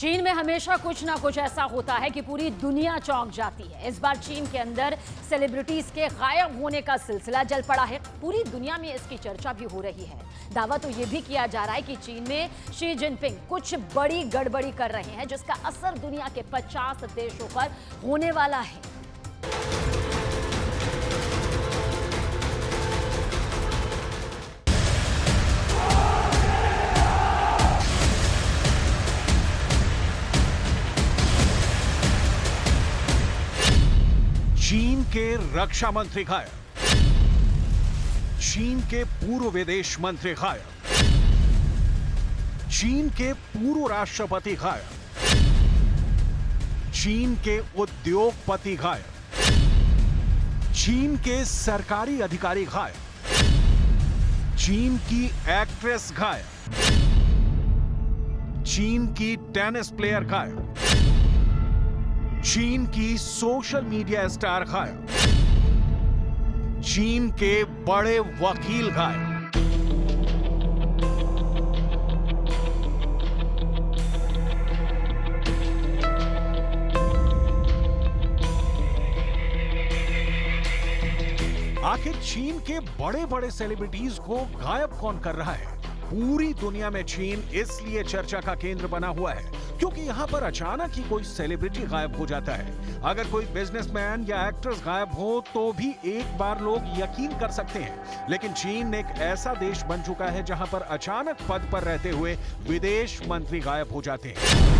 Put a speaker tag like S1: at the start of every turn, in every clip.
S1: चीन में हमेशा कुछ ना कुछ ऐसा होता है कि पूरी दुनिया चौंक जाती है। इस बार चीन के अंदर सेलिब्रिटीज के गायब होने का सिलसिला जल पड़ा है। पूरी दुनिया में इसकी चर्चा भी हो रही है। दावा तो यह भी किया जा रहा है कि चीन में शी जिनपिंग कुछ बड़ी गड़बड़ी कर रहे हैं, जिसका असर दुनिया के 50 देशों पर होने वाला है।
S2: चीन के रक्षा मंत्री गायब, चीन के पूर्व विदेश मंत्री गायब, चीन के पूर्व राष्ट्रपति गायब, चीन के उद्योगपति गायब, चीन के सरकारी अधिकारी गायब, चीन की एक्ट्रेस गायब, चीन की टेनिस प्लेयर गायब, चीन की सोशल मीडिया स्टार गायब, चीन के बड़े वकील गायब। आखिर चीन के बड़े बड़े सेलिब्रिटीज को गायब कौन कर रहा है? पूरी दुनिया में चीन इसलिए चर्चा का केंद्र बना हुआ है क्योंकि यहां पर अचानक ही कोई सेलिब्रिटी गायब हो जाता है। अगर कोई बिजनेसमैन या एक्ट्रेस गायब हो तो भी एक बार लोग यकीन कर सकते हैं, लेकिन चीन एक ऐसा देश बन चुका है जहां पर अचानक पद पर रहते हुए विदेश मंत्री गायब हो जाते हैं।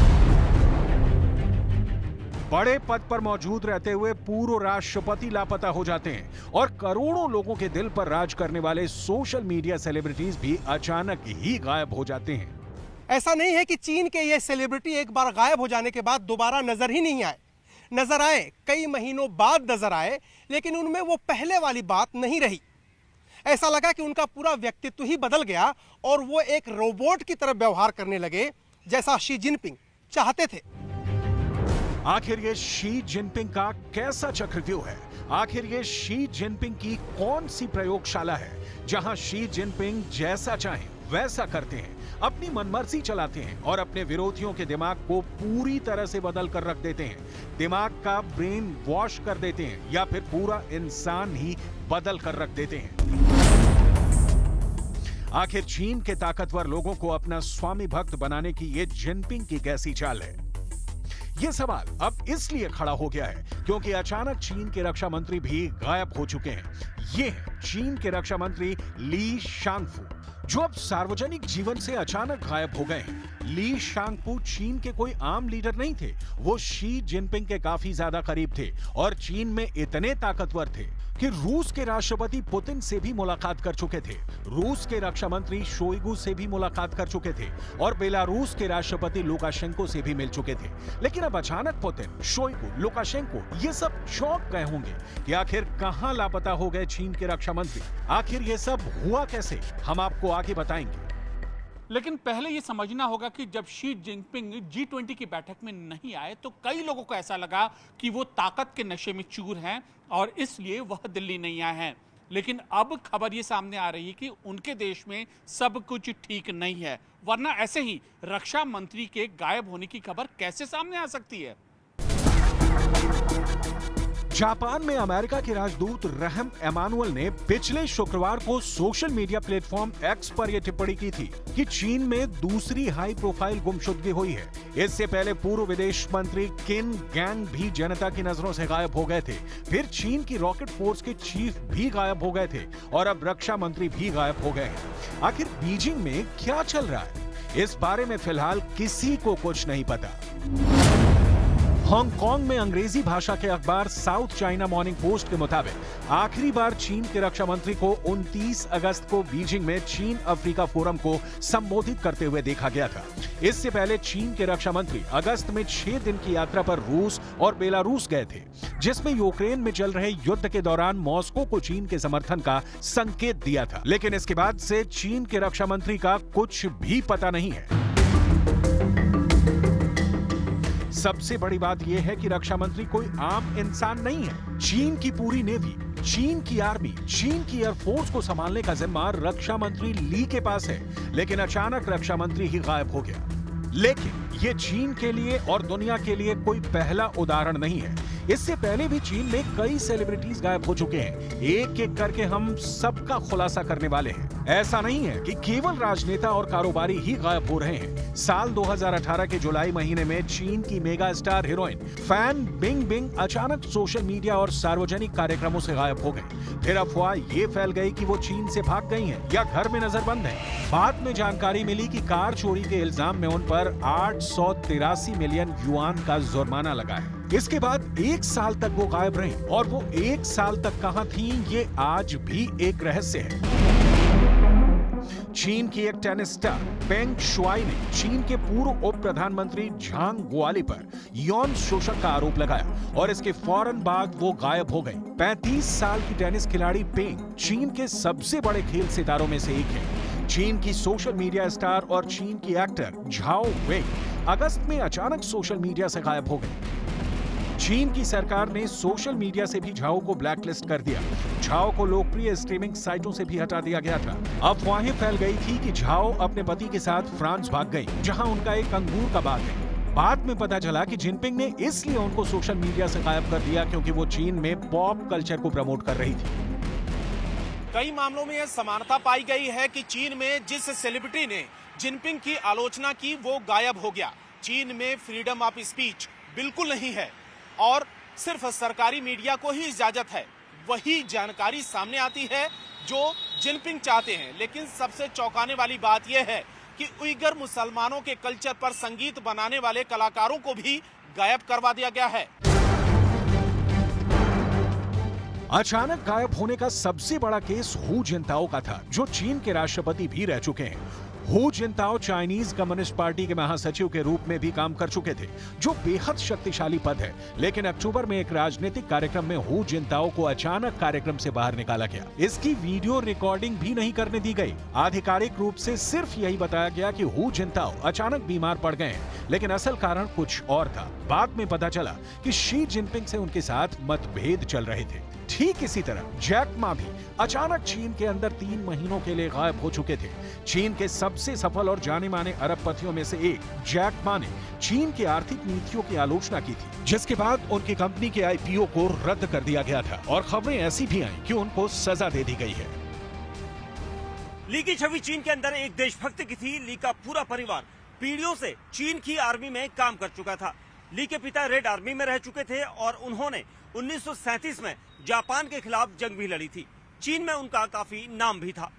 S2: बड़े पद पर मौजूद रहते हुए पूर्व राष्ट्रपति लापता हो जाते हैं और करोड़ों लोगों के दिल पर राज करने वाले सोशल मीडिया सेलिब्रिटीज भी अचानक ही गायब हो जाते हैं।
S3: ऐसा नहीं है कि चीन के ये सेलिब्रिटी एक बार गायब हो जाने के बाद दोबारा नजर ही नहीं आए। नजर आए, कई महीनों बाद नजर आए, लेकिन उनमें वो पहले वाली बात नहीं रही। ऐसा लगा कि उनका पूरा व्यक्तित्व ही बदल गया और वो एक रोबोट की तरह व्यवहार करने लगे, जैसा शी जिनपिंग चाहते थे।
S2: आखिर ये शी जिनपिंग का कैसा चक्रव्यूह है? आखिर ये शी जिनपिंग की कौन सी प्रयोगशाला है जहां शी जिनपिंग जैसा चाहें वैसा करते हैं, अपनी मनमर्जी चलाते हैं और अपने विरोधियों के दिमाग को पूरी तरह से बदल कर रख देते हैं, दिमाग का ब्रेन वॉश कर देते हैं या फिर पूरा इंसान ही बदल कर रख देते हैं? आखिर चीन के ताकतवर लोगों को अपना स्वामी भक्त बनाने की ये जिनपिंग की कैसी चाल है? ये सवाल अब इसलिए खड़ा हो गया है क्योंकि अचानक चीन के रक्षा मंत्री भी गायब हो चुके हैं। ये हैं चीन के रक्षा मंत्री ली शांगफू, जो अब सार्वजनिक जीवन से अचानक गायब हो गए हैं। ली शांगफू चीन के कोई आम लीडर नहीं थे, वो शी जिनपिंग के काफी ज्यादा करीब थे और चीन में इतने ताकतवर थे कि रूस के राष्ट्रपति पुतिन से भी मुलाकात कर चुके थे, रूस के रक्षा मंत्री शोइगु से भी मुलाकात कर चुके थे और बेलारूस के राष्ट्रपति लुकाशेंको से भी मिल चुके थे। लेकिन अब अचानक पुतिन, शोइगु, लुकाशेंको ये सब चौंक गए होंगे कि आखिर कहां लापता हो गए चीन के रक्षा मंत्री। आखिर ये सब हुआ कैसे, हम आपको आगे बताएंगे।
S4: लेकिन पहले ये समझना होगा कि जब शी जिनपिंग G20 की बैठक में नहीं आए तो कई लोगों को ऐसा लगा कि वो ताकत के नशे में चूर हैं और इसलिए वह दिल्ली नहीं आए हैं। लेकिन अब खबर ये सामने आ रही है कि उनके देश में सब कुछ ठीक नहीं है, वरना ऐसे ही रक्षा मंत्री के गायब होने की खबर कैसे सामने आ सकती है?
S2: जापान में अमेरिका के राजदूत रहम एमानुअल ने पिछले शुक्रवार को सोशल मीडिया प्लेटफॉर्म एक्स पर यह टिप्पणी की थी कि चीन में दूसरी हाई प्रोफाइल गुमशुदगी हुई है। इससे पहले पूर्व विदेश मंत्री किन गैंग भी जनता की नजरों से गायब हो गए थे। फिर चीन की रॉकेट फोर्स के चीफ भी गायब हो गए थे और अब रक्षा मंत्री भी गायब हो गए हैं। आखिर बीजिंग में क्या चल रहा है, इस बारे में फिलहाल किसी को कुछ नहीं पता। हांगकांग में अंग्रेजी भाषा के अखबार साउथ चाइना मॉर्निंग पोस्ट के मुताबिक आखिरी बार चीन के रक्षा मंत्री को 29 अगस्त को बीजिंग में चीन अफ्रीका फोरम को संबोधित करते हुए देखा गया था। इससे पहले चीन के रक्षा मंत्री अगस्त में 6 दिन की यात्रा पर रूस और बेलारूस गए थे, जिसमें यूक्रेन में चल रहे युद्ध के दौरान मॉस्को को चीन के समर्थन का संकेत दिया था। लेकिन इसके बाद से चीन के रक्षा मंत्री का कुछ भी पता नहीं है। सबसे बड़ी बात यह है कि रक्षा मंत्री कोई आम इंसान नहीं है। चीन की पूरी नेवी, चीन की आर्मी, चीन की एयरफोर्स को संभालने का जिम्मा रक्षा मंत्री ली के पास है, लेकिन अचानक रक्षा मंत्री ही गायब हो गया। लेकिन ये चीन के लिए और दुनिया के लिए कोई पहला उदाहरण नहीं है। इससे पहले भी चीन में कई सेलिब्रिटीज गायब हो चुके हैं। एक एक करके हम सबका खुलासा करने वाले हैं। ऐसा नहीं है कि केवल राजनेता और कारोबारी ही गायब हो रहे हैं। साल 2018 के जुलाई महीने में चीन की mega star heroine Fan Bingbing अचानक सोशल मीडिया और सार्वजनिक कार्यक्रमों से गायब हो गई। फिर अफवाह ये फैल गई कि वो चीन से भाग गई हैं या घर में नजरबंद हैं। बाद में जानकारी मिली कि कार चोरी के इल्जाम में उन पर 883 मिलियन युआन का जुर्माना लगा है। इसके बाद 1 साल तक वो गायब रही और वो 1 साल तक कहां थीं, ये आज भी एक रहस्य है। चीन की एक टेनिस स्टार पेंग शुआई ने चीन के पूर्व उप प्रधानमंत्री झांग गुआली पर यौन शोषण का आरोप लगाया और इसके फौरन बाद वो गायब हो गई। 35 साल की टेनिस खिलाड़ी पेंग चीन के सबसे बड़े खेल सितारों में से एक है। चीन की सोशल मीडिया स्टार और चीन की एक्टर झाओ वेई अगस्त में अचानक सोशल मीडिया से गायब हो गई। चीन की सरकार ने सोशल मीडिया से भी झाओ को ब्लैकलिस्ट कर दिया। झाओ को लोकप्रिय स्ट्रीमिंग साइटों से भी हटा दिया गया था। अफवाहें फैल गई थी कि झाओ अपने पति के साथ फ्रांस भाग गई, जहां उनका एक अंगूर का बाग है। बाद में पता चला कि जिनपिंग ने इसलिए उनको सोशल मीडिया से गायब कर दिया क्योंकि वो चीन में पॉप कल्चर को प्रमोट कर रही थी।
S5: कई मामलों में यह समानता पाई गई है कि चीन में जिस सेलिब्रिटी ने जिनपिंग की आलोचना की वो गायब हो गया। चीन में फ्रीडम ऑफ स्पीच बिल्कुल नहीं है और सिर्फ सरकारी मीडिया को ही इजाजत है। वही जानकारी सामने आती है जो जिनपिंग चाहते हैं। लेकिन सबसे चौंकाने वाली बात यह है कि उइगर मुसलमानों के कल्चर पर संगीत बनाने वाले कलाकारों को भी गायब करवा दिया गया है।
S2: अचानक गायब होने का सबसे बड़ा केस हू जिनताओ का था, जो चीन के राष्ट्रपति भी रह चुके हैं। हू जिनताओ चाइनीज कम्युनिस्ट पार्टी के महासचिव के रूप में भी काम कर चुके थे, जो बेहद शक्तिशाली पद है। लेकिन अक्टूबर में एक राजनीतिक कार्यक्रम में हू जिनताओ को अचानक कार्यक्रम से बाहर निकाला गया। इसकी वीडियो रिकॉर्डिंग भी नहीं करने दी गई। आधिकारिक रूप से सिर्फ यही बताया गया कि हू जिनताओ अचानक बीमार पड़ गए हैं, लेकिन असल कारण कुछ और था। बाद में पता चला कि शी जिनपिंग से उनके साथ मतभेद चल रहे थे। ठीक इसी तरह जैक मा भी अचानक चीन के अंदर 3 महीनों के लिए गायब हो चुके थे। चीन के सबसे सफल और जाने माने अरबपतियों में से एक जैक मा ने चीन की आर्थिक नीतियों की आलोचना की थी, जिसके बाद उनकी कंपनी के आईपीओ को रद्द कर दिया गया था और खबरें ऐसी भी आईं कि उनको सजा दे दी गई है।
S6: ली की छवि चीन के अंदर एक देशभक्त की थी। ली का पूरा परिवार पीढ़ियों से चीन की आर्मी में काम कर चुका था। ली के पिता रेड आर्मी में रह चुके थे और उन्होंने 1937 में जापान के खिलाफ जंग भी लड़ी थी। चीन में उनका काफी नाम भी था।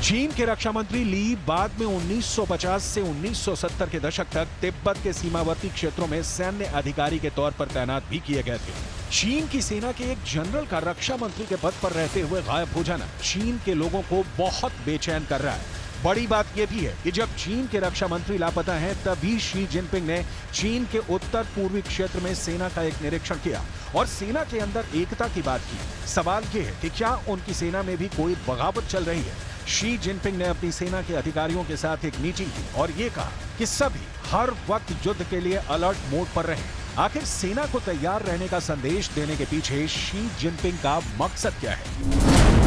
S2: चीन के रक्षा मंत्री ली बाद में 1950 से 1970 के दशक तक तिब्बत के सीमावर्ती क्षेत्रों में सैन्य अधिकारी के तौर पर तैनात भी किए गए थे। चीन की सेना के एक जनरल का रक्षा मंत्री के पद पर रहते हुए गायब हो जाना चीन के लोगों को बहुत बेचैन कर रहा है। बड़ी बात यह भी है कि जब चीन के रक्षा मंत्री लापता हैं, तभी शी जिनपिंग ने चीन के उत्तर पूर्वी क्षेत्र में सेना का एक निरीक्षण किया और सेना के अंदर एकता की बात की। सवाल ये है कि क्या उनकी सेना में भी कोई बगावत चल रही है? शी जिनपिंग ने अपनी सेना के अधिकारियों के साथ एक मीटिंग की और ये कहा कि सभी हर वक्त युद्ध के लिए अलर्ट मोड पर रहें। आखिर सेना को तैयार रहने का संदेश देने के पीछे शी जिनपिंग का मकसद क्या है?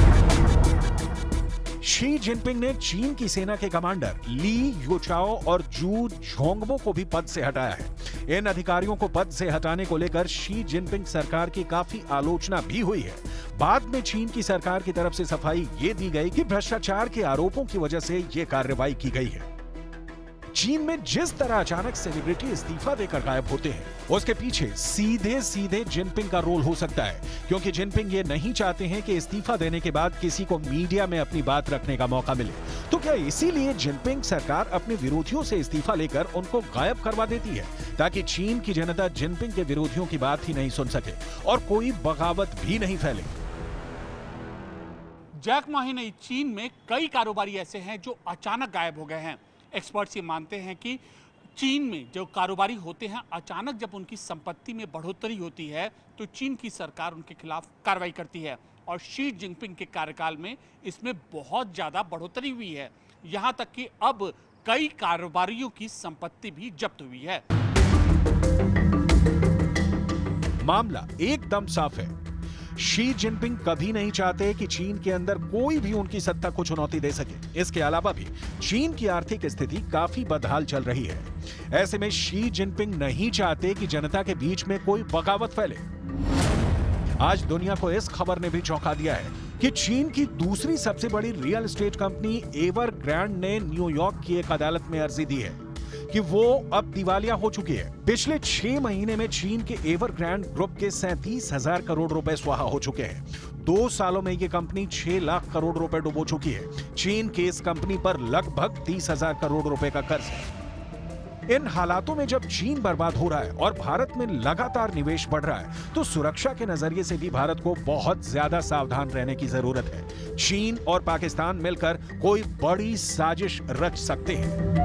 S2: शी जिनपिंग ने चीन की सेना के कमांडर ली युचाओ और जू झोंगबो को भी पद से हटाया है। इन अधिकारियों को पद से हटाने को लेकर शी जिनपिंग सरकार की काफी आलोचना भी हुई है। बाद में चीन की सरकार की तरफ से सफाई ये दी गई कि भ्रष्टाचार के आरोपों की वजह से ये कार्रवाई की गई है। चीन में जिस तरह अचानक सेलिब्रिटी इस्तीफा देकर गायब होते हैं, उसके पीछे सीधे सीधे जिनपिंग का रोल हो सकता है, क्योंकि जिनपिंग ये नहीं चाहते हैं कि इस्तीफा देने के बाद किसी को मीडिया में अपनी बात रखने का मौका मिले। तो क्या इसीलिए जिनपिंग सरकार अपने विरोधियों से इस्तीफा लेकर उनको गायब करवा देती है, ताकि चीन की जनता जिनपिंग के विरोधियों की बात ही नहीं सुन सके और कोई बगावत भी नहीं फैले?
S4: जैक मा ही नहीं, चीन में कई कारोबारी ऐसे हैं जो अचानक गायब हो गए हैं। एक्सपर्ट्स ये मानते हैं कि चीन में जो कारोबारी होते हैं, अचानक जब उनकी संपत्ति में बढ़ोतरी होती है तो चीन की सरकार उनके खिलाफ कार्रवाई करती है और शी जिनपिंग के कार्यकाल में इसमें बहुत ज्यादा बढ़ोतरी हुई है। यहां तक कि अब कई कारोबारियों की संपत्ति भी जब्त हुई है।
S2: मामला एकदम साफ है। शी जिनपिंग कभी नहीं चाहते कि चीन के अंदर कोई भी उनकी सत्ता को चुनौती दे सके। इसके अलावा भी चीन की आर्थिक स्थिति काफी बदहाल चल रही है। ऐसे में शी जिनपिंग नहीं चाहते कि जनता के बीच में कोई बगावत फैले। आज दुनिया को इस खबर ने भी चौंका दिया है कि चीन की दूसरी सबसे बड़ी रियल एस्टेट कंपनी एवरग्रांड ने न्यूयॉर्क की एक अदालत में अर्जी दी है कि वो अब दिवालिया हो चुकी है। पिछले 6 महीने में चीन के एवरग्रांड ग्रुप के 37,000 करोड़ रुपए स्वाहा हो चुके हैं। 2 सालों में ये कंपनी 6 लाख करोड़ रुपए डुबो चुकी है। चीन की इस कंपनी पर लगभग 30,000 करोड़ रुपए का कर्ज है। इन हालातों में जब चीन बर्बाद हो रहा है और भारत में लगातार निवेश बढ़ रहा है, तो सुरक्षा के नजरिए से भी भारत को बहुत ज्यादा सावधान रहने की जरूरत है। चीन और पाकिस्तान मिलकर कोई बड़ी साजिश रच सकते हैं।